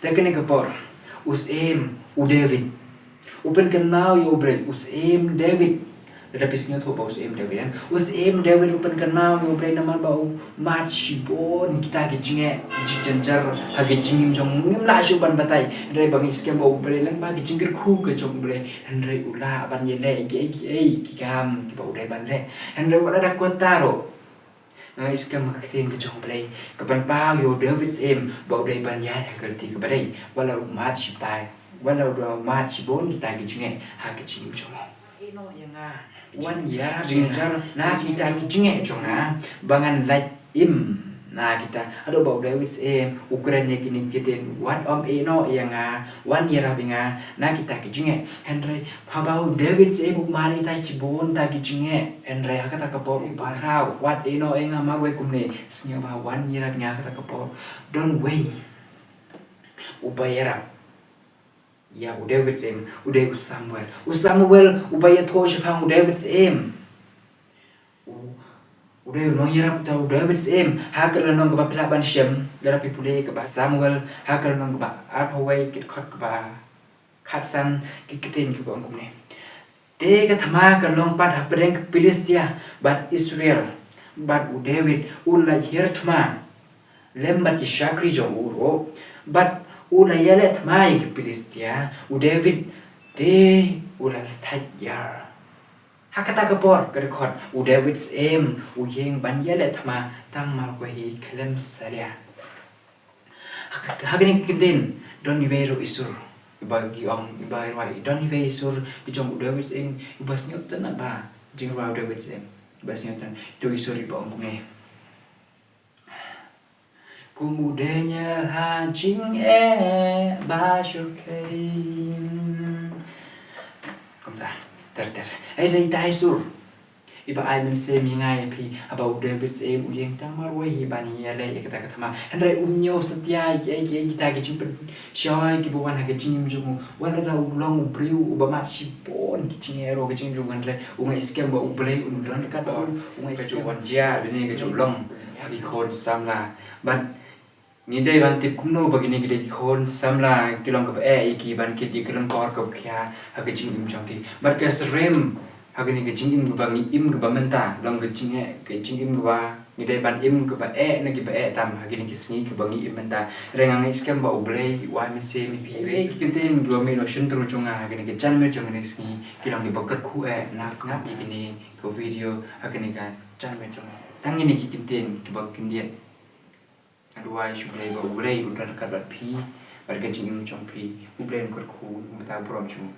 Teknik kapor. Us u David. Upen kenal yo bre. Us David. Ada pisnya tuh bau David kan. Us David upen kenal yo bre nama bau Marchibon kita gijinge gijenjar hagi jingim jong ngim la ban batai. Ndai bang iskem bau bre lang ba gijingir khu ke jong bre. Ndai ula ban yele kikam ki bau dai ban le. Ndai wala da kontaro. Iskem maktin ke jong bre. Kapan pau yo David bau dai ban ya kerti ke badai. Wala Marchibai. Wala Marchibon kita gijinge hagi jingim jong. Ino yang wan ya jinjar na kita gijinge jong na bangan like na kita aduh bau David Ukraine kini kita one ino yang one year habinga na kita gijinge Henry habau David mari ta cibon ta gijinge Henry kata kapor uparau what ino yang magwe kumne snya ba one year habinga kata kapor don't wait ubayara ya David udah Samuel ubaya thosh phang David udah nong yarap tahu David hakal nong ba pelaban shem lara pipule ke ba Samuel hakal nong ba arhawai kit khot ke ba khatsan kikitin ke ba ngumne te ka thama ka long pat hapdeng ke Filistia bat Israel bat David ulla hier thma lembat ki shakri jong uro bat ula yalet mai ke Filistia David te ula thajjar hakata kapor kedekot David yeng ban yalet ma tang mal ko hi klem saria hagani kindin don ivero isur ibagi ibai wai don ivero isur kijong David ibas nyotan ba jing ra David ibas nyotan itu isur ibang kume Kumudenya hancing basyurkain Komta ter đây tai sur iba ai men se mi ngai pi about David uyeng tang marwai hi bani ya le kata kata ma handai umnyo setia kita ke jimpen syai ki bukan ha ke jingim jungu wala da ulong briu ubama sipon ki cingero ke jingim jungu handai ungai skem ba ublei undran dekat ba ungai skem wan dia bini ke julong di khon samla ban ni dai ban tip kumno bagini gede khon samla kilong ke iki ban kit di kilong kor ke kya ha ke jingim jongki bat ke serem hagini ke jingim ke bang im ke menta long ke jingim ke ba ni dai ban im ke ba na ke ba tam hagini ke sngi ke bang im menta rengang iskem ba ublei wa me se mi pi re kiten dua mi no shun tru chunga hagini ke chan me chunga ni sngi kilong di bakat khu nak ngap igini ke video hagini ka chan me chunga tangini ki kiten ke ba kindian aduai shublei ba ublei udar ka ba pi barga jingim chong pi ublei ko khu mata brom chung